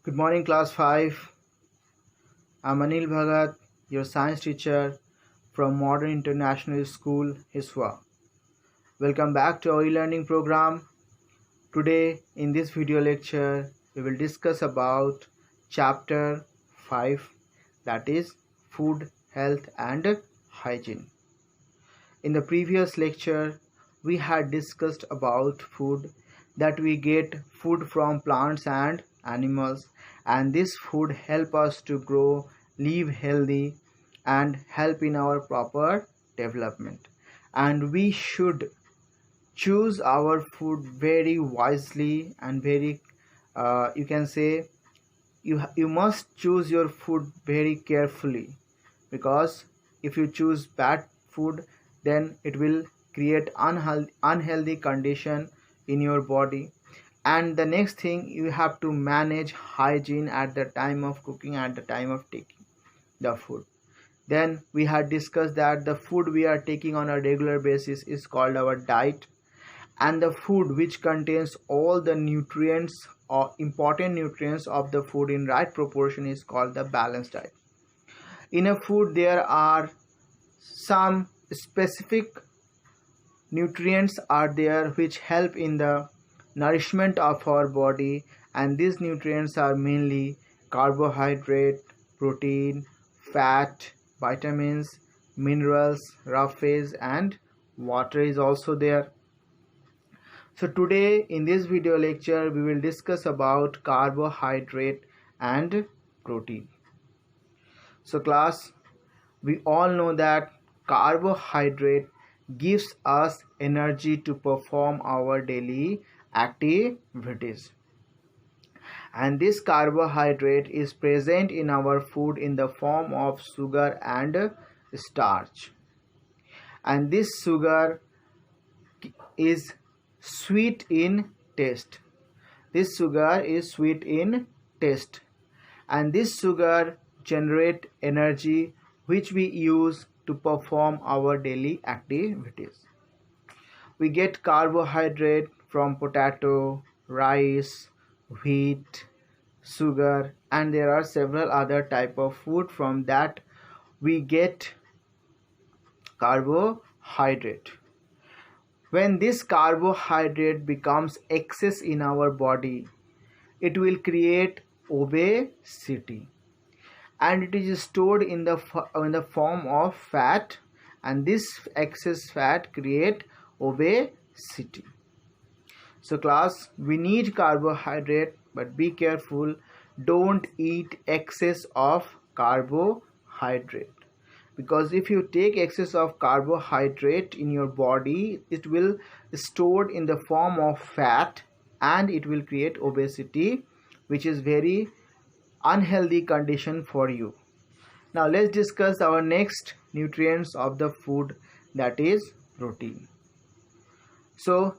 Good morning, class 5. I'm Anil Bhagat, your science teacher from Modern International School, Hiswa. Welcome back to our e-learning program. Today, in this video lecture, we will discuss about chapter 5, that is food, health and hygiene. In the previous lecture, we had discussed about food, that we get food from plants and animals, and this food help us to grow, live healthy and help in our proper development. And we should choose our food very wisely and very you can say you must choose your food very carefully, because if you choose bad food, then it will create unhealthy condition in your body. And the next thing, you have to manage hygiene at the time of cooking, at the time of taking the food. Then we had discussed that the food we are taking on a regular basis is called our diet, and the food which contains all the nutrients or important nutrients of the food in right proportion is called the balanced diet. In a food there are some specific nutrients are there which help in the nourishment of our body, and these nutrients are mainly carbohydrate, protein, fat, vitamins, minerals, rough phase and water is also there. So today in this video lecture we will discuss about carbohydrate and protein. So class, we all know that carbohydrate gives us energy to perform our daily activities, and this carbohydrate is present in our food in the form of sugar and starch, and this sugar is sweet in taste. This sugar is sweet in taste, and this sugar generate energy which we use to perform our daily activities. We get carbohydrate from potato, rice, wheat, sugar, and there are several other type of food from that we get carbohydrate. When this carbohydrate becomes excess in our body, it will create obesity, and it is stored in the form of fat, and this excess fat create obesity. So class, we need carbohydrate, but be careful, don't eat excess of carbohydrate, because if you take excess of carbohydrate in your body, it will stored in the form of fat and it will create obesity, which is very unhealthy condition for you. Now let's discuss our next nutrients of the food, that is protein. So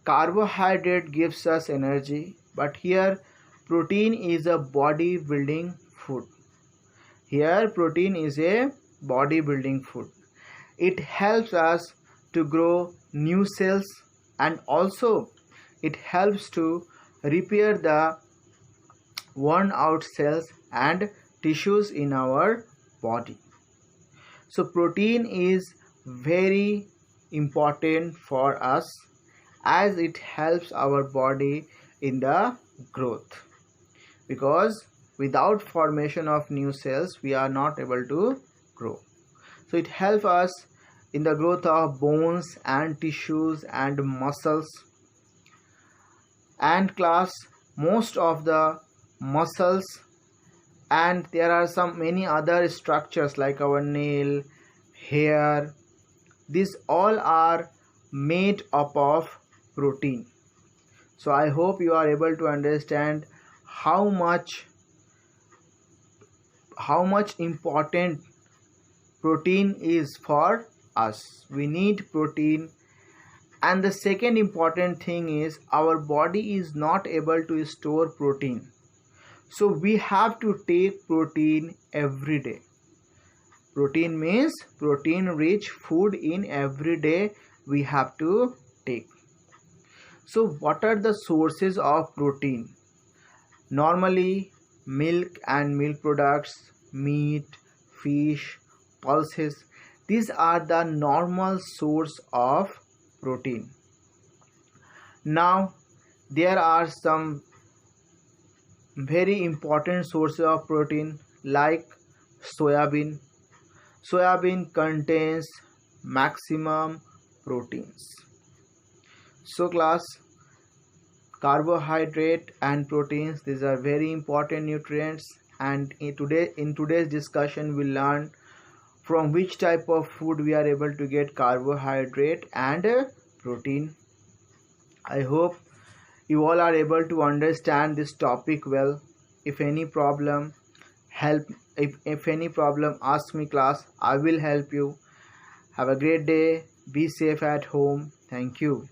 carbohydrate gives us energy, but here protein is a body building food. Here protein is a bodybuilding food. It helps us to grow new cells, and also it helps to repair the worn out cells and tissues in our body. So protein is very important for us, as it helps our body in the growth, because without formation of new cells we are not able to grow. So it helps us in the growth of bones and tissues and muscles. And class, most of the muscles, and there are some many other structures like our nail, hair, these all are made up of protein. So I hope you are able to understand how much important protein is for us. We need protein. And the second important thing is, our body is not able to store protein, so we have to take protein every day. Protein means protein rich food in every day we have to take. So what are the sources of protein? Normally milk and milk products, meat, fish, pulses. These are the normal source of protein. Now, there are some very important sources of protein like soybean. Soybean contains maximum proteins. So class, carbohydrate and proteins, these are very important nutrients, and in today's discussion we'll learn from which type of food we are able to get carbohydrate and protein. I hope you all are able to understand this topic well. If any problem, if any problem, ask me class. I will help you. Have a great day. Be safe at home. Thank you.